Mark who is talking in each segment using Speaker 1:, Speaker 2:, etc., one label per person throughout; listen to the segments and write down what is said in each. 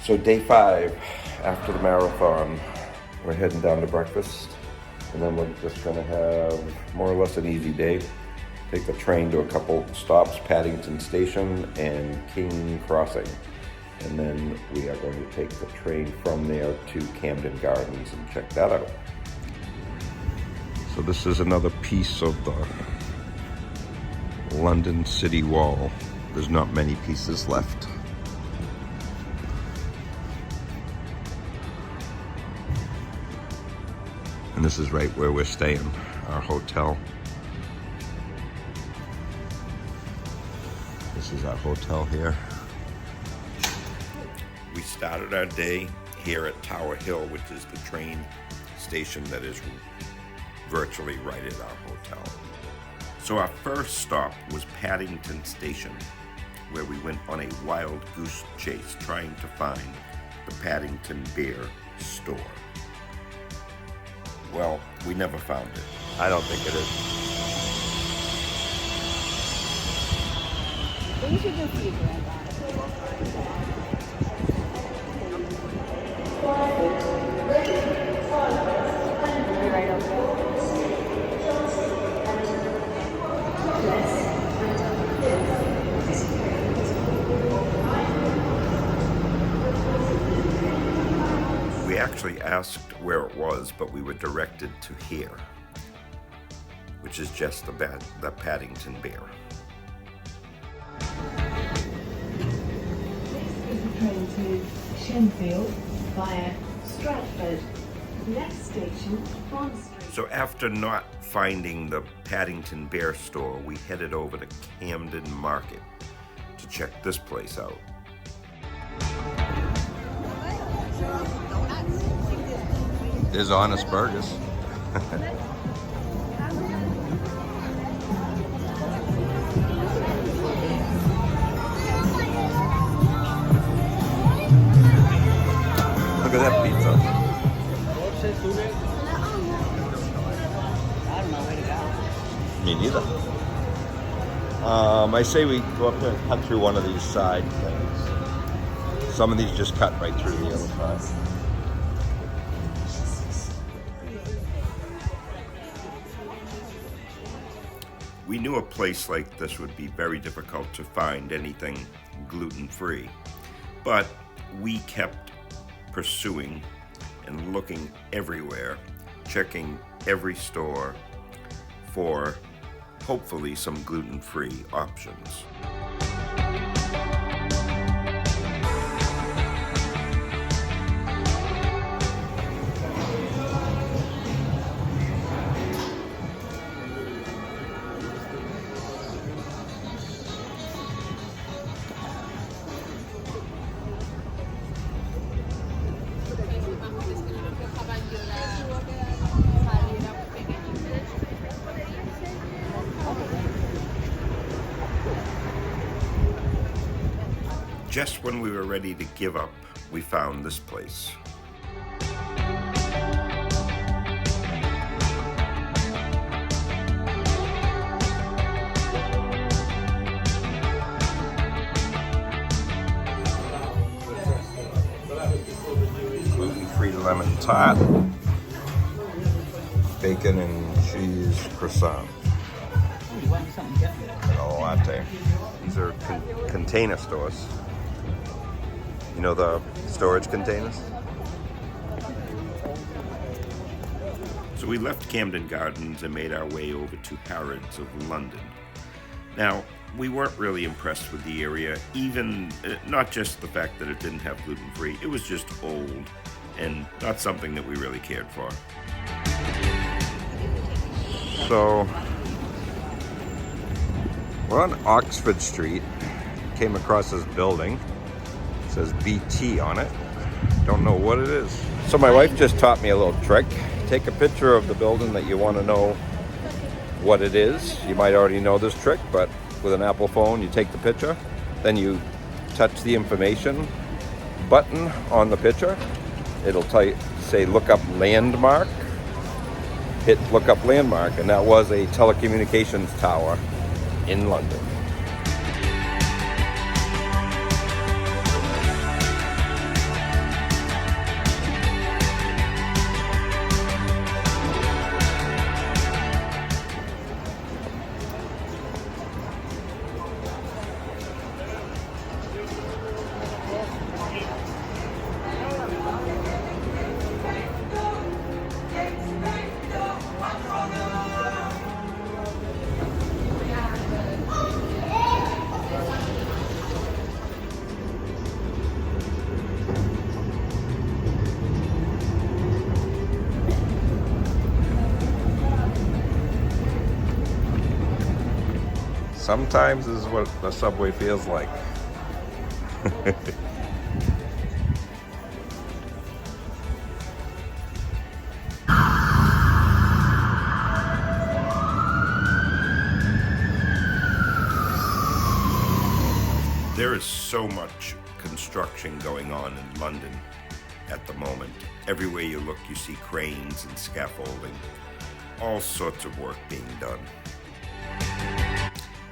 Speaker 1: So day 5, after the marathon, we're heading down to breakfast, and then we're just gonna have more or less an easy day. Take the train to a couple stops, Paddington Station and King Crossing. And then we are going to take the train from there to Camden Gardens and check that out. So this is another piece of the London city wall. There's not many pieces left. And this is right where we're staying, our hotel. This is our hotel here. We started our day here at Tower Hill, which is the train station that is virtually right at our hotel. So our first stop was Paddington Station, where we went on a wild goose chase trying to find the Paddington Bear store. Well, we never found it. I don't think it is.
Speaker 2: We should just use Grandpa. Be right over there.
Speaker 1: We actually asked where it was, but we were directed to here, which is just the Paddington Bear.
Speaker 3: Train to Shenfield via Stratford. Next station, Bond Street.
Speaker 1: So after not finding the Paddington Bear store, we headed over to Camden Market to check this place out. There's Honest Burgers. Look at that pizza. Me neither. I say we go up there and cut through one of these side things. Some of these just cut right through the other side. We knew a place like this would be very difficult to find anything gluten-free, but we kept pursuing and looking everywhere, checking every store for hopefully some gluten-free options. Just when we were ready to give up, we found this place. Gluten-free lemon tart, bacon and cheese croissant, and a latte. These are container stores. You know the storage containers? So we left Camden Gardens and made our way over to Harrods of London. Now, we weren't really impressed with the area, even not just the fact that it didn't have gluten-free, it was just old and not something that we really cared for. So, we're on Oxford Street, came across this building. It says BT on it. Don't know what it is. So my wife just taught me a little trick. Take a picture of the building that you want to know what it is. You might already know this trick, but with an Apple phone, you take the picture, then you touch the information button on the picture. It'll say look up landmark. Hit look up landmark, and that was a telecommunications tower in London. Sometimes this is what the subway feels like. There is so much construction going on in London at the moment. Everywhere you look, you see cranes and scaffolding, all sorts of work being done.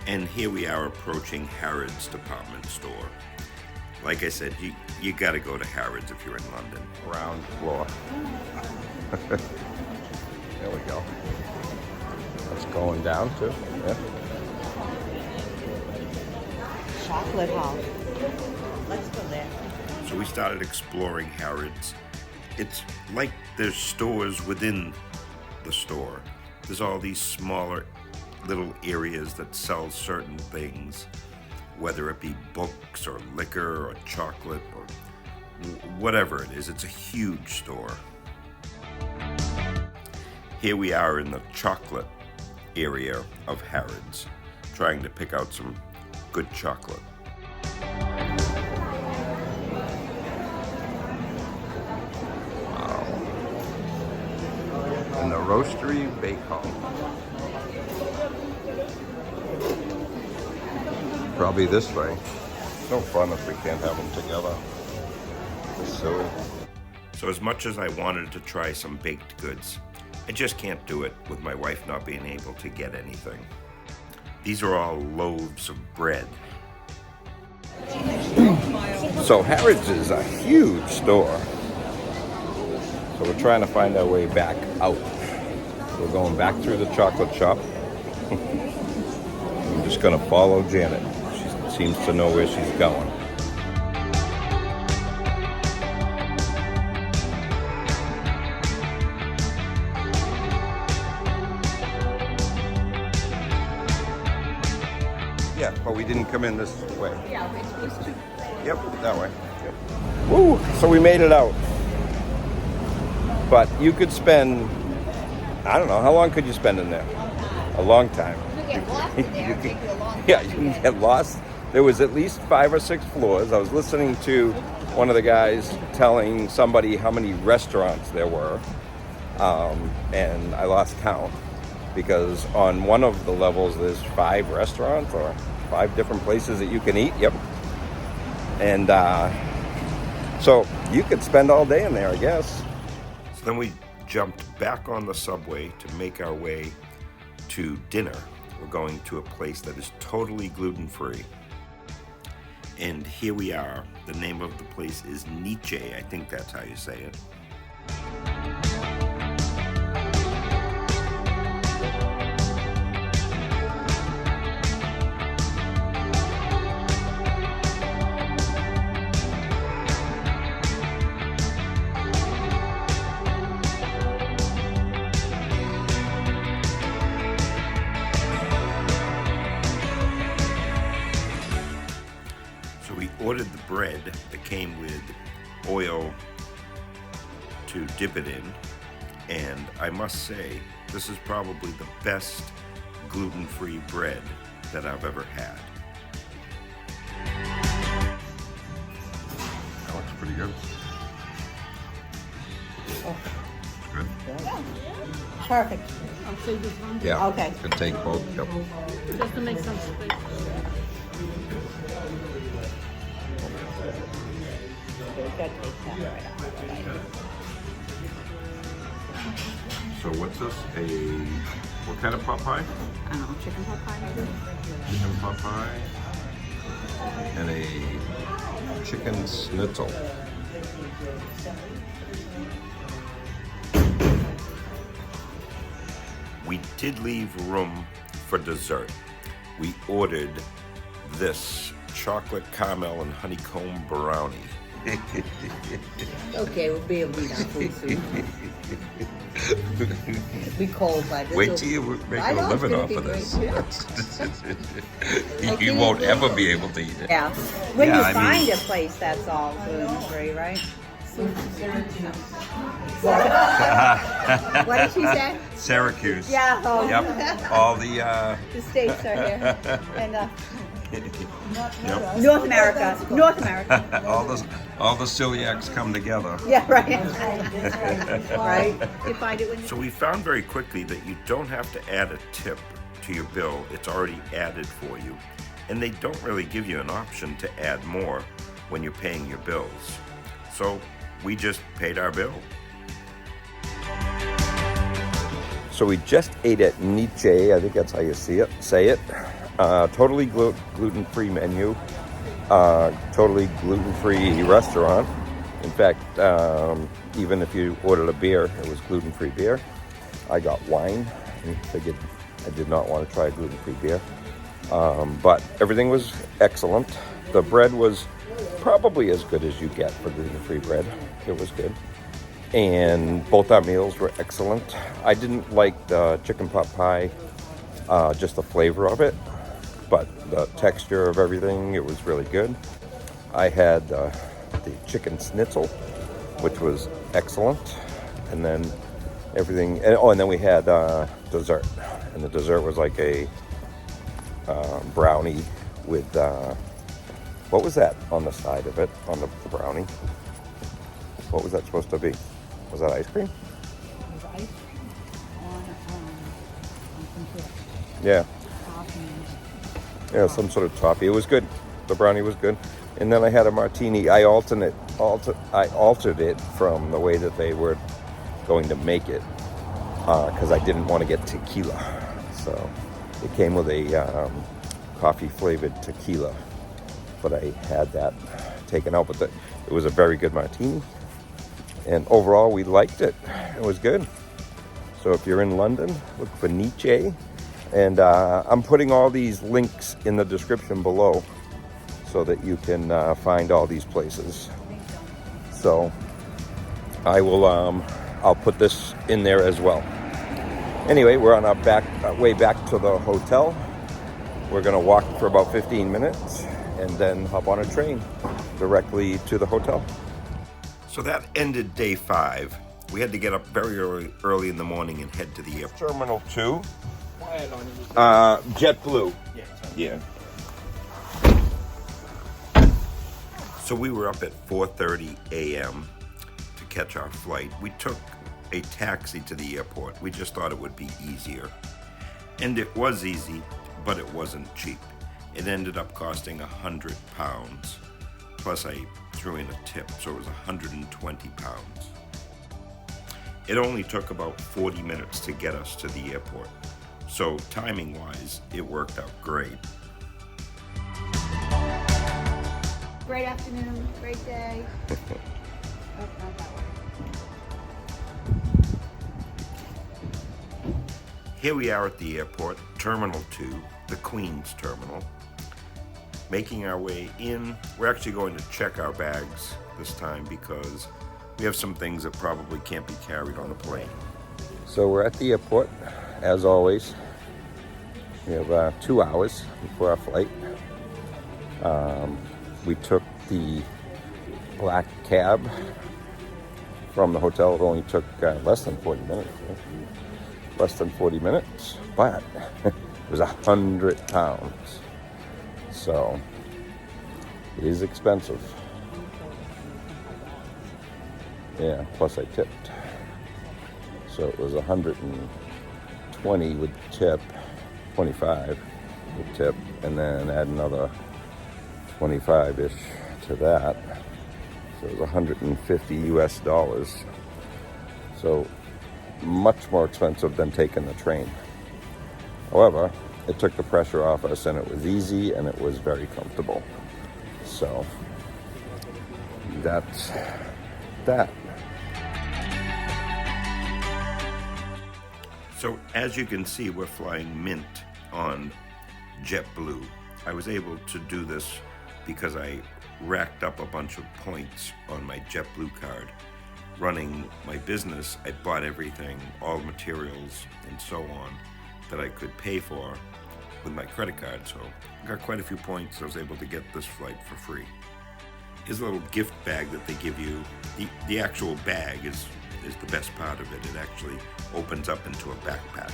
Speaker 1: And here we are approaching Harrods department store. Like I said, you gotta go to Harrods if you're in London. Ground floor. There we go. That's going down too. Yeah.
Speaker 2: Chocolate house. Let's go there.
Speaker 1: So we started exploring Harrods. It's like there's stores within the store. There's all these smaller little areas that sell certain things, whether it be books or liquor or chocolate or whatever it is. It's a huge store. Here we are in the chocolate area of Harrods, trying to pick out some good chocolate. Wow. And the roastery bake home. Probably this way. No fun if we can't have them together. It's silly. So as much as I wanted to try some baked goods, I just can't do it with my wife not being able to get anything. These are all loaves of bread. So Harrods is a huge store. So we're trying to find our way back out. We're going back through the chocolate shop. I'm just gonna follow Janet. She seems to know where she's going. Yeah, but we didn't come in this way.
Speaker 2: Yeah, we're supposed to.
Speaker 1: Yep, that way. Yep. Woo! So we made it out. But you could spend, I don't know, how long could you spend in there? A long time.
Speaker 2: You get lost in there. It'd take you a long time.
Speaker 1: Yeah, you can get lost. There was at least 5 or 6 floors. I was listening to one of the guys telling somebody how many restaurants there were, and I lost count because on one of the levels there's 5 restaurants or 5 different places that you can eat. Yep. And so you could spend all day in there, I guess. So then we jumped back on the subway to make our way to dinner. We're going to a place that is totally gluten-free. And here we are. The name of the place is Nietzsche. I think that's how you say it. We ordered the bread that came with oil to dip it in, and I must say this is probably the best gluten-free bread that I've ever had. That looks pretty good. Good?
Speaker 2: Perfect. I'll save this one.
Speaker 1: Yeah.
Speaker 2: Okay.
Speaker 1: Could take both. Yep.
Speaker 2: Just to make some space.
Speaker 1: So what's this? What kind of pot pie?
Speaker 2: I don't know, chicken pot pie maybe?
Speaker 1: Chicken pot pie and a chicken schnitzel. We did leave room for dessert. We ordered this chocolate caramel and honeycomb brownie.
Speaker 2: Okay, we'll be able to eat our food soon. It'll be cold by this.
Speaker 1: Wait till you make
Speaker 2: I
Speaker 1: a
Speaker 2: know, it's
Speaker 1: living
Speaker 2: gonna
Speaker 1: off
Speaker 2: be
Speaker 1: of this.
Speaker 2: great.
Speaker 1: You won't ever be able to eat it.
Speaker 2: Yeah. When
Speaker 1: Yeah,
Speaker 2: you
Speaker 1: I
Speaker 2: find
Speaker 1: mean-
Speaker 2: a place that's all gluten-free, right? What did she say?
Speaker 1: Syracuse.
Speaker 2: Yeah. Oh.
Speaker 1: Yep. All the
Speaker 2: The states are here. And
Speaker 1: yep.
Speaker 2: North America. North America.
Speaker 1: all the celiacs come together.
Speaker 2: Yeah, right. Right. You find it when you...
Speaker 1: So we found very quickly that you don't have to add a tip to your bill. It's already added for you. And they don't really give you an option to add more when you're paying your bills. So we just paid our bill. So we just ate at Nietzsche, I think that's how you say it. Totally gluten-free menu, totally gluten-free restaurant. In fact, even if you ordered a beer, it was gluten-free beer. I got wine. I figured I did not want to try a gluten-free beer. But everything was excellent. The bread was probably as good as you get for gluten-free bread. It was good. And both our meals were excellent. I didn't like the chicken pot pie, just the flavor of it, but the texture of everything, it was really good. I had the chicken schnitzel, which was excellent. And then everything, and then we had dessert. And the dessert was like a brownie with, what was that on the side of it, on the brownie? What was that supposed to be? Was that ice cream?
Speaker 2: It was ice cream on some sort of
Speaker 1: Yeah.
Speaker 2: topping.
Speaker 1: Yeah, some sort of topping. It was good. The brownie was good. And then I had a martini. I altered it from the way that they were going to make it because I didn't want to get tequila. So it came with a coffee-flavored tequila, but I had that taken out. But it was a very good martini. And overall, we liked it. It was good. So if you're in London, look for Nietzsche. And I'm putting all these links in the description below so that you can find all these places. So I will, I'll put this in there as well. Anyway, we're on our way back to the hotel. We're gonna walk for about 15 minutes and then hop on a train directly to the hotel. So that ended day 5. We had to get up very early in the morning and head to the airport. Terminal 2. JetBlue. Yeah. So we were up at 4:30 a.m. to catch our flight. We took a taxi to the airport. We just thought it would be easier. And it was easy, but it wasn't cheap. It ended up costing £100. Plus I threw in a tip, so it was 120 pounds. It only took about 40 minutes to get us to the airport. So timing-wise, it worked out great.
Speaker 2: Great afternoon, great day. Oh, not that one.
Speaker 1: Here we are at the airport, Terminal 2, the Queen's Terminal. Making our way in. We're actually going to check our bags this time because we have some things that probably can't be carried on a plane. So we're at the airport, as always. We have 2 hours before our flight. We took the black cab from the hotel. It only took less than 40 minutes. Right? Less than 40 minutes, but it was £100. So it is expensive. Yeah, plus I tipped. So it was 120 with tip, 25 with tip, and then add another 25-ish to that. So it was $150 US. So much more expensive than taking the train. However, it took the pressure off us and it was easy and it was very comfortable. So that's that. So as you can see, we're flying Mint on JetBlue. I was able to do this because I racked up a bunch of points on my JetBlue card. Running my business, I bought everything, all the materials and so on, that I could pay for with my credit card. So I got quite a few points. I was able to get this flight for free. Here's a little gift bag that they give you. The actual bag is the best part of it. It actually opens up into a backpack.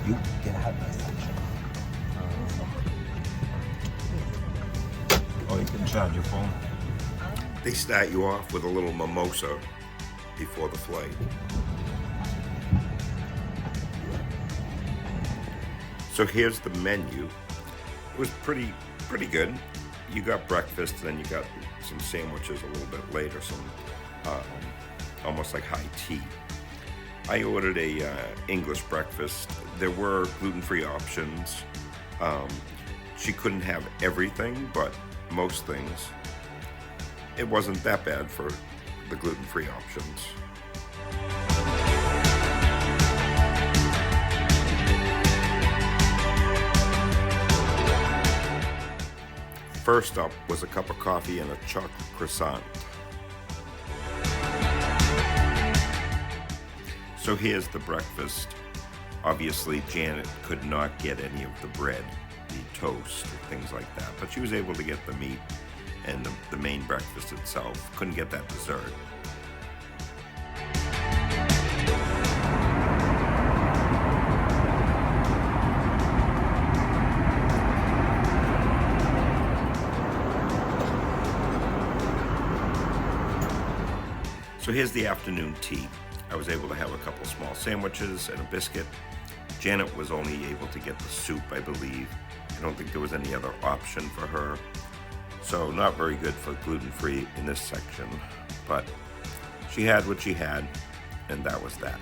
Speaker 4: You can have my section. Oh, you can charge your phone.
Speaker 1: They start you off with a little mimosa before the flight. So here's the menu. It was pretty good. You got breakfast, and then you got some sandwiches a little bit later, some almost like high tea. I ordered a English breakfast. There were gluten-free options. She couldn't have everything, but most things. It wasn't that bad for the gluten-free options. First up was a cup of coffee and a chocolate croissant. So here's the breakfast. Obviously, Janet could not get any of the bread, the toast, things like that, but she was able to get the meat and the main breakfast itself. Couldn't get that dessert. So here's the afternoon tea. I was able to have a couple small sandwiches and a biscuit. Janet was only able to get the soup, I believe. I don't think there was any other option for her. So not very good for gluten-free in this section, but she had what she had, and that was that.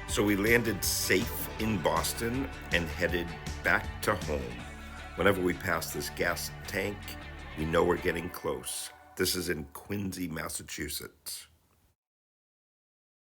Speaker 1: So we landed safe in Boston and headed back to home. Whenever we pass this gas tank, we know we're getting close. This is in Quincy, Massachusetts.